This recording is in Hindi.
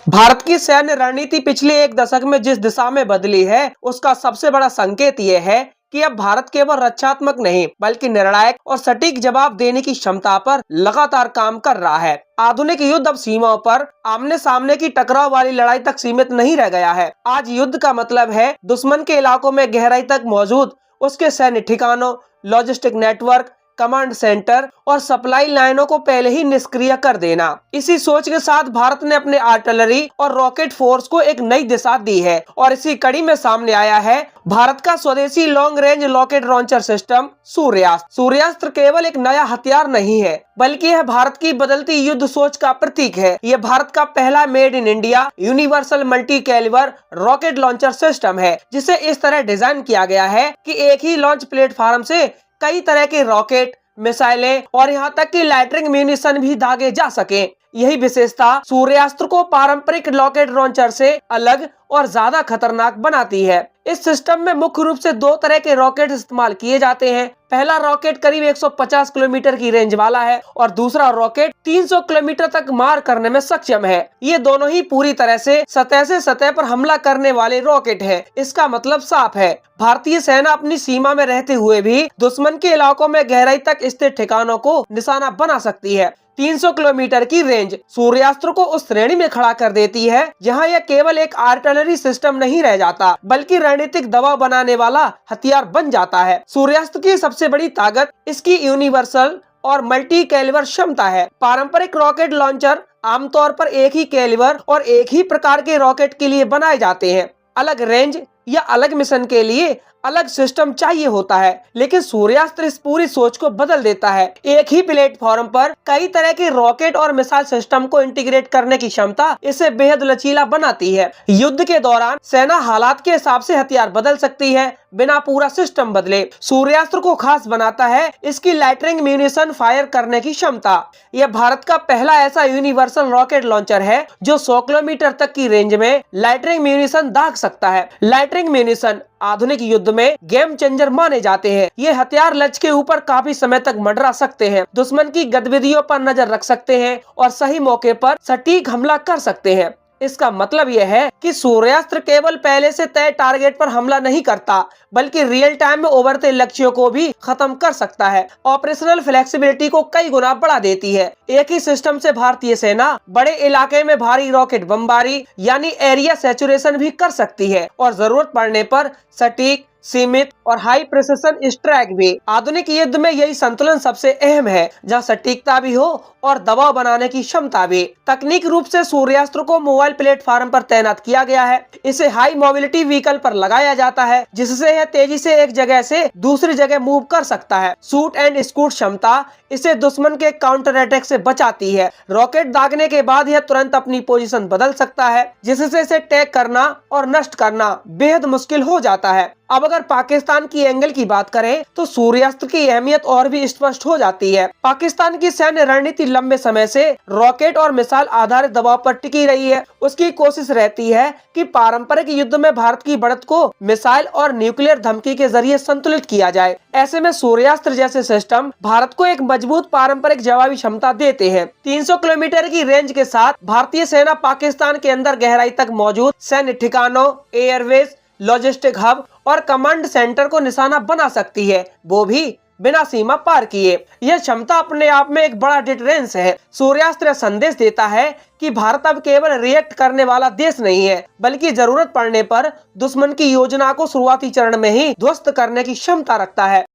भारत की सैन्य रणनीति पिछले एक दशक में जिस दिशा में बदली है, उसका सबसे बड़ा संकेत ये है कि अब भारत केवल रक्षात्मक नहीं बल्कि निर्णायक और सटीक जवाब देने की क्षमता पर लगातार काम कर रहा है। आधुनिक युद्ध अब सीमाओं पर आमने सामने की टकराव वाली लड़ाई तक सीमित नहीं रह गया है। आज युद्ध का मतलब है दुश्मन के इलाकों में गहराई तक मौजूद उसके सैन्य ठिकानों, लॉजिस्टिक नेटवर्क, कमांड सेंटर और सप्लाई लाइनों को पहले ही निष्क्रिय कर देना। इसी सोच के साथ भारत ने अपने आर्टिलरी और रॉकेट फोर्स को एक नई दिशा दी है और इसी कड़ी में सामने आया है भारत का स्वदेशी long range rocket launcher system Suryastra. Suryastra केवल एक नया हथियार नहीं है बल्कि यह भारत की बदलती युद्ध सोच का प्रतीक है। यह भारत का पहला made in India universal multi calibre rocket launcher system है, जिसे इस तरह डिजाइन किया गया है कि एक ही लॉन्च प्लेटफॉर्म से कई तरह के रॉकेट, मिसाइलें और यहाँ तक कि लाइटनिंग म्यूनिशन भी दागे जा सके। यही विशेषता सूर्यास्त्र को पारंपरिक रॉकेट लॉन्चर से अलग और ज्यादा खतरनाक बनाती है। इस सिस्टम में मुख्य रूप से दो तरह के रॉकेट इस्तेमाल किए जाते हैं। पहला रॉकेट करीब 150 किलोमीटर की रेंज वाला है और दूसरा रॉकेट 300 किलोमीटर तक मार करने में सक्षम है। ये दोनों ही पूरी तरह से सतह पर हमला करने वाले रॉकेट हैं। इसका मतलब साफ है, भारतीय सेना अपनी सीमा में रहते हुए भी दुश्मन के इलाकों में गहराई तक स्थित ठिकानों को निशाना बना सकती है। 300 किलोमीटर की रेंज सूर्यास्त्र को उस श्रेणी में खड़ा कर देती है जहां यह केवल एक आर्टिलरी सिस्टम नहीं रह जाता बल्कि रणनीतिक दबाव बनाने वाला हथियार बन जाता है। सूर्यास्त्र की सबसे बड़ी ताकत इसकी यूनिवर्सल और मल्टी कैलिबर क्षमता है। पारंपरिक रॉकेट लॉन्चर आमतौर पर एक ही कैलिबर और एक ही प्रकार के रॉकेट के लिए बनाए जाते हैं। अलग रेंज या अलग मिशन के लिए अलग सिस्टम चाहिए होता है, लेकिन सूर्यास्त्र इस पूरी सोच को बदल देता है। एक ही प्लेटफॉर्म पर कई तरह के रॉकेट और मिसाइल सिस्टम को इंटीग्रेट करने की क्षमता इसे बेहद लचीला बनाती है। युद्ध के दौरान सेना हालात के हिसाब से हथियार बदल सकती है बिना पूरा सिस्टम बदले। सूर्यास्त्र को खास बनाता है इसकी लाइटनिंग म्यूनिशन फायर करने की क्षमता। यह भारत का पहला ऐसा यूनिवर्सल रॉकेट लॉन्चर है जो 100 किलोमीटर तक की रेंज में लाइटनिंग म्यूनिशन दाग सकता है। लाइटनिंग म्यूनिशन आधुनिक युद्ध में गेम चेंजर माने जाते हैं। ये हथियार लक्ष्य के ऊपर काफी समय तक मंडरा सकते हैं, दुश्मन की गतिविधियों पर नजर रख सकते हैं और सही मौके पर सटीक हमला कर सकते हैं। इसका मतलब यह है कि सूर्यास्त्र केवल पहले से तय टारगेट पर हमला नहीं करता बल्कि रियल टाइम में उभरते लक्ष्यों को भी खत्म कर सकता है। ऑपरेशनल फ्लेक्सिबिलिटी को कई गुना बढ़ा देती है। एक ही सिस्टम से भारतीय सेना बड़े इलाके में भारी रॉकेट बमबारी यानी एरिया सैचुरेशन भी कर सकती है और जरूरत पड़ने पर सटीक, सीमित और हाई प्रिसिशन स्ट्राइक भी। आधुनिक युद्ध में यही संतुलन सबसे अहम है, जहां सटीकता भी हो और दबाव बनाने की क्षमता भी। तकनीक रूप से सूर्यास्त्र को मोबाइल प्लेटफॉर्म पर तैनात किया गया है। इसे हाई मोबिलिटी व्हीकल पर लगाया जाता है जिससे यह तेजी से एक जगह से दूसरी जगह मूव कर सकता है। शूट एंड स्कूट क्षमता इसे दुश्मन के काउंटर अटैक से बचाती है। रॉकेट दागने के बाद यह तुरंत अपनी पोजीशन बदल सकता है जिससे इसे टैग करना और नष्ट करना बेहद मुश्किल हो जाता है। अब अगर पाकिस्तान की एंगल की बात करें तो सूर्यास्त्र की अहमियत और भी स्पष्ट हो जाती है। पाकिस्तान की सैन्य रणनीति लंबे समय से रॉकेट और मिसाइल आधारित दबाव पर टिकी रही है। उसकी कोशिश रहती है कि पारंपरिक युद्ध में भारत की बढ़त को मिसाइल और न्यूक्लियर धमकी के जरिए संतुलित किया जाए। ऐसे में सूर्यास्त्र जैसे सिस्टम भारत को एक मजबूत पारंपरिक जवाबी क्षमता देते हैं। 300 किलोमीटर की रेंज के साथ भारतीय सेना पाकिस्तान के अंदर गहराई तक मौजूद सैन्य ठिकानों, एयरवेज, लॉजिस्टिक हब और कमांड सेंटर को निशाना बना सकती है, वो भी बिना सीमा पार किए। यह क्षमता अपने आप में एक बड़ा डिटरेंस है। सूर्यास्त्र संदेश देता है कि भारत अब केवल रिएक्ट करने वाला देश नहीं है बल्कि जरूरत पड़ने पर दुश्मन की योजना को शुरुआती चरण में ही ध्वस्त करने की क्षमता रखता है।